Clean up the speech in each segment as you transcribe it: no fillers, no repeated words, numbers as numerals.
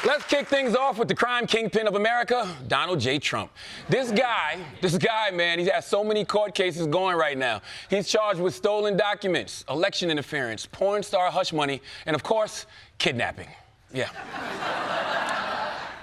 Let's kick things off with the crime kingpin of America, Donald J. Trump. This guy, man, he has so many court cases going right now. He's charged with stolen documents, election interference, porn star hush money, and of course, kidnapping. Yeah.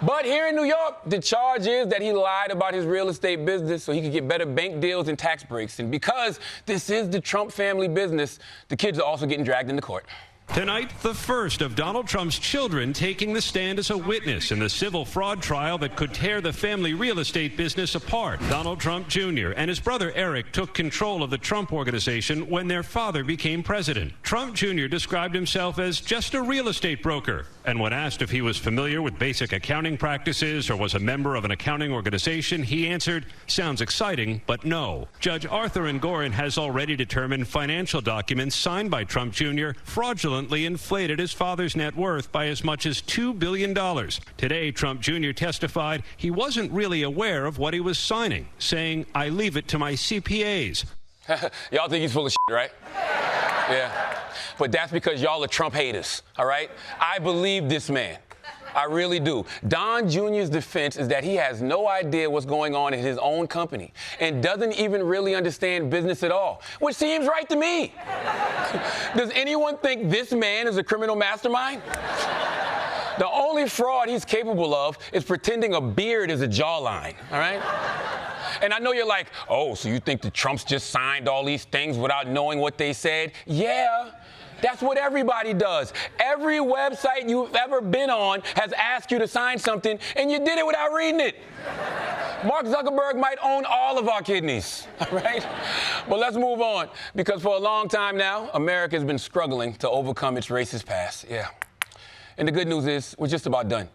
But here in New York, the charge is that he lied about his real estate business so he could get better bank deals and tax breaks. And because this is the Trump family business, the kids are also getting dragged into court. Tonight, the first of Donald Trump's children taking the stand as a witness in the civil fraud trial that could tear the family real estate business apart. Donald Trump Jr. and his brother Eric took control of the Trump Organization when their father became president. Trump Jr. described himself as just a real estate broker. And when asked if he was familiar with basic accounting practices or was a member of an accounting organization, he answered, "Sounds exciting, but no." Judge Arthur Engoron has already determined financial documents signed by Trump Jr. fraudulently inflated his father's net worth by as much as $2 billion. Today, Trump Jr. testified he wasn't really aware of what he was signing, saying, "I leave it to my CPAs." Y'all think he's full of shit, right? Yeah. But that's because y'all are Trump haters, all right? I believe this man. I really do. Don Jr.'s defense is that he has no idea what's going on in his own company and doesn't even really understand business at all, which seems right to me. Does anyone think this man is a criminal mastermind? The only fraud he's capable of is pretending a beard is a jawline, all right? And I know you're like, oh, so you think the Trumps just signed all these things without knowing what they said? Yeah. That's what everybody does. Every website you've ever been on has asked you to sign something, and you did it without reading it. Mark Zuckerberg might own all of our kidneys, all right? But let's move on, because for a long time now, America has been struggling to overcome its racist past. Yeah. And the good news is we're just about done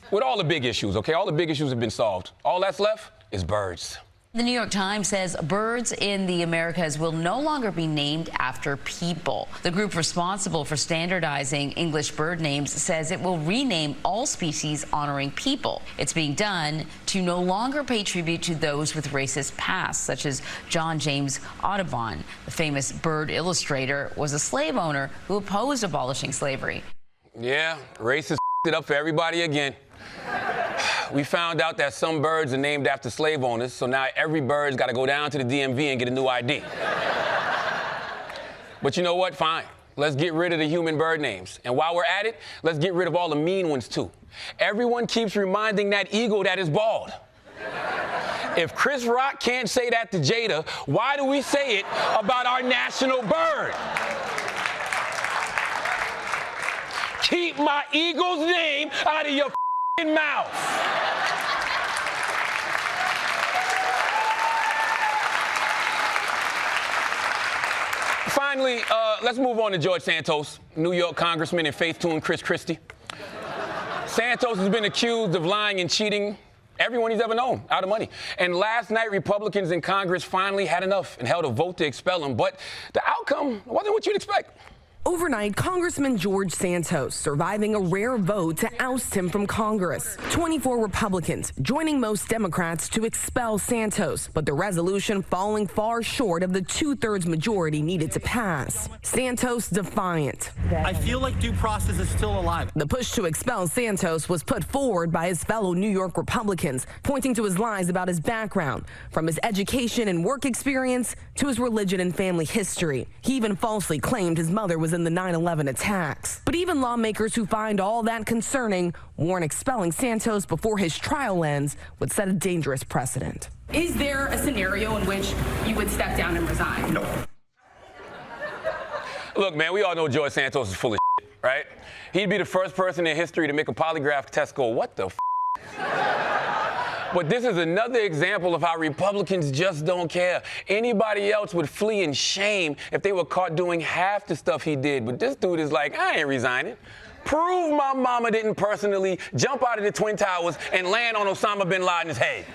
with all the big issues, okay? All the big issues have been solved. All that's left is birds. The New York Times says birds in the Americas will no longer be named after people. The group responsible for standardizing English bird names says it will rename all species honoring people. It's being done to no longer pay tribute to those with racist pasts, such as John James Audubon. The famous bird illustrator was a slave owner who opposed abolishing slavery. Yeah, racists it up for everybody again. We found out that some birds are named after slave owners, so now every bird's got to go down to the DMV and get a new ID. But you know what? Fine. Let's get rid of the human bird names. And while we're at it, let's get rid of all the mean ones, too. Everyone keeps reminding that eagle that is bald. If Chris Rock can't say that to Jada, why do we say it about our national bird? Keep my eagle's name out of your mouth. Finally, let's move on to George Santos, New York Congressman and faith-tune Chris Christie. Santos has been accused of lying and cheating everyone he's ever known out of money. And last night, Republicans in Congress finally had enough and held a vote to expel him. But the outcome wasn't what you'd expect. Overnight, Congressman George Santos surviving a rare vote to oust him from Congress. 24 Republicans joining most Democrats to expel Santos, but the resolution falling far short of the 2/3 majority needed to pass. Santos defiant. I feel like due process is still alive. The push to expel Santos was put forward by his fellow New York Republicans, pointing to his lies about his background, from his education and work experience to his religion and family history. He even falsely claimed his mother was in the 9/11 attacks. But even lawmakers who find all that concerning warn expelling Santos before his trial ends would set a dangerous precedent. Is there a scenario in which you would step down and resign? No. Look, man, we all know George Santos is full of shit, right? He'd be the first person in history to make a polygraph test go, what the f? But this is another example of how Republicans just don't care. Anybody else would flee in shame if they were caught doing half the stuff he did. But this dude is like, I ain't resigning. Prove my mama didn't personally jump out of the Twin Towers and land on Osama bin Laden's head.